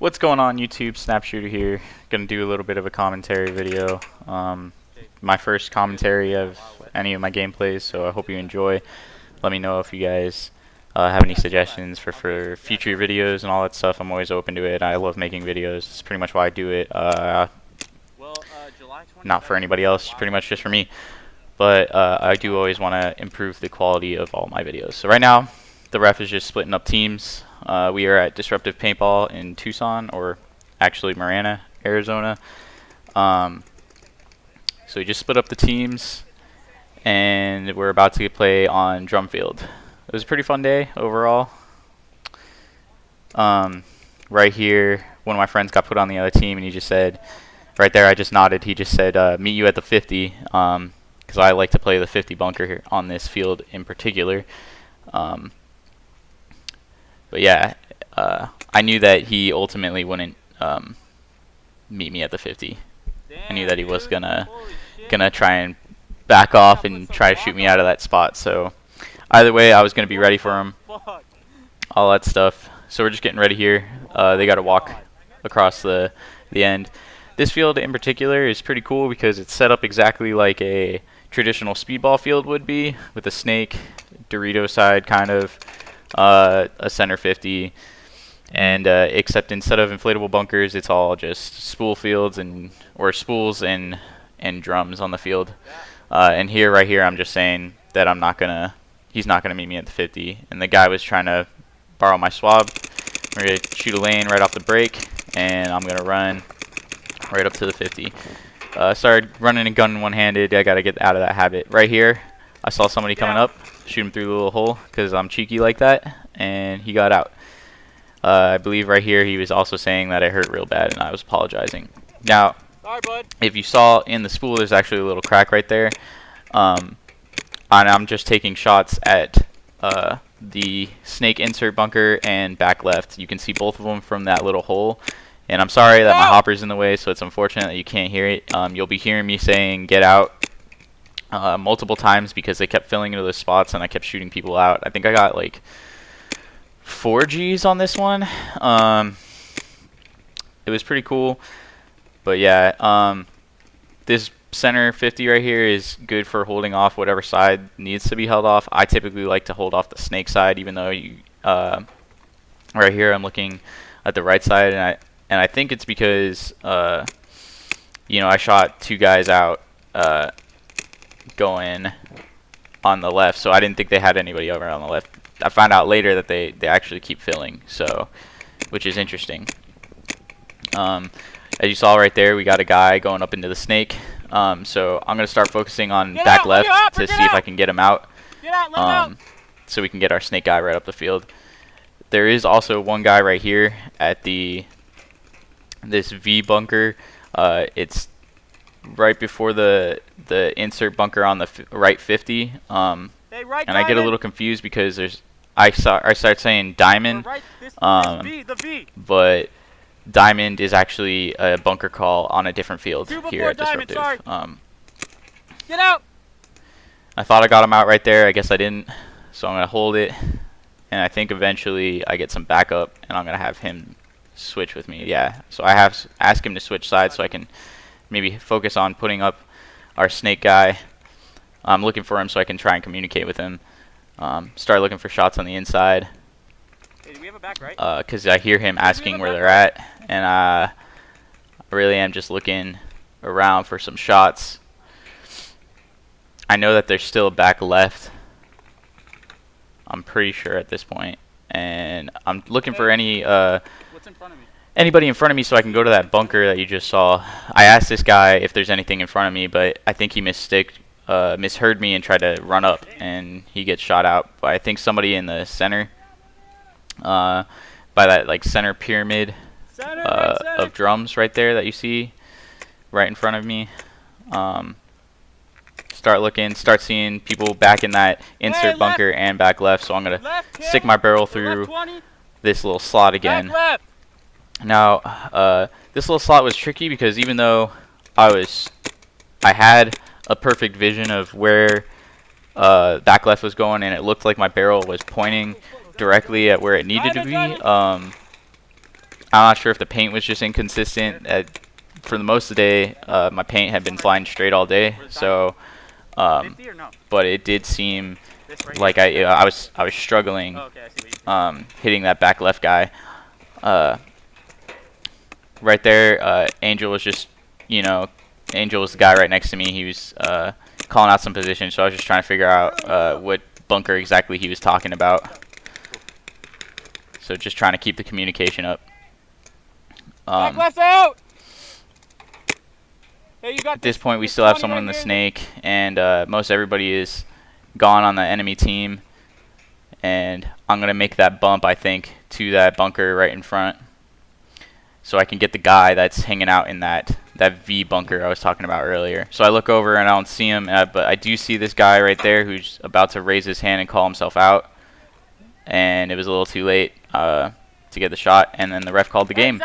What's going on YouTube? Snapshooter here. Gonna do a little bit of a commentary video. My first commentary of any of my gameplays, so I hope you enjoy. Let me know if you guys have any suggestions for future videos and all that stuff. I'm always open to it. I love making videos. It's pretty much why I do it. Not for anybody else, pretty much just for me. But I do always want to improve the quality of all my videos. So right now, the ref is just splitting up teams. We are at Disruptive Paintball in Tucson, or actually Marana, Arizona. So we just split up the teams, and we're about to play on Drumfield. It was a pretty fun day overall. Right here, one of my friends got put on the other team, and he just said, right there, I just nodded. He just said, meet you at the 50, because I like to play the 50 bunker here on this field in particular. But yeah, I knew that he ultimately wouldn't meet me at the 50. I knew that he was gonna try and back off and try to shoot me out of that spot. So either way, I was gonna be ready for him. All that stuff. So we're just getting ready here. They got to walk across the end. This field in particular is pretty cool because it's set up exactly like a traditional speedball field would be, with a snake, Dorito side kind of, a center 50, and except instead of inflatable bunkers, it's all just spool fields or spools and drums on the field. And here, right here, I'm just saying that he's not gonna meet me at the 50. And the guy was trying to borrow my swab. We're gonna shoot a lane right off the break, and I'm gonna run right up to the 50. Started running and gunning one-handed. I gotta get out of that habit. Right here, I saw somebody coming up. Shoot him through the little hole because I'm cheeky like that, and he got out. I believe right here he was also saying that it hurt real bad, and I was apologizing. Now, sorry, bud. If you saw in the spool, there's actually a little crack right there. And I'm just taking shots at the snake insert bunker and back left. You can see both of them from that little hole. And I'm sorry that my hopper's in the way, so it's unfortunate that you can't hear it. You'll be hearing me saying "get out" multiple times because they kept filling into those spots and I kept shooting people out. I think I got like 4 Gs on this one. It was pretty cool. But yeah, this center 50 right here is good for holding off whatever side needs to be held off. I typically like to hold off the snake side, even though right here I'm looking at the right side, and I think it's because I shot 2 guys out going on the left, so I didn't think they had anybody over on the left. I found out later that they actually keep filling, so which is interesting. As you saw right there, we got a guy going up into the snake. So I'm gonna start focusing on back left to see if I can get him out. So we can get our snake guy right up the field. There is also one guy right here at this V bunker. It's right before the insert bunker on the right 50. And I get a little confused because I start saying diamond, but diamond is actually a bunker call on a different field here at Disruptive. Get out! I thought I got him out right there. I guess I didn't. So I'm gonna hold it, and I think eventually I get some backup, and I'm gonna have him switch with me. Yeah. So I have asked him to switch sides so I can maybe focus on putting up our snake guy. I'm looking for him so I can try and communicate with him. Start looking for shots on the inside. Hey, do we have a back right? Because I hear him asking where they're at, and I really am just looking around for some shots. I know that there's still a back left. I'm pretty sure at this point, and I'm looking for any what's in front of me? Anybody in front of me so I can go to that bunker that you just saw. I asked this guy if there's anything in front of me, but I think he misheard me and tried to run up, and he gets shot out by I think somebody in the center. By that like center pyramid of drums right there that you see right in front of me. Start seeing people back in that insert bunker and back left, so I'm gonna stick my barrel through this little slot again. Now this little slot was tricky because even though I had a perfect vision of where back left was going, and it looked like my barrel was pointing directly at where it needed to be. I'm not sure if the paint was just inconsistent. For the most of the day, my paint had been flying straight all day, so. 50 or no? But it did seem This right like here? I was struggling Oh, okay, I see what you hitting that back left guy. Right there, Angel was just, Angel was the guy right next to me. He was calling out some positions, so I was just trying to figure out what bunker exactly he was talking about. So just trying to keep the communication up. Back left out! Hey, you got At this point, we still have someone in the snake, and most everybody is gone on the enemy team. And I'm going to make that bump, I think, to that bunker right in front, so I can get the guy that's hanging out in that V bunker I was talking about earlier. So I look over and I don't see him, but I do see this guy right there who's about to raise his hand and call himself out. And it was a little too late to get the shot, and then the ref called the game.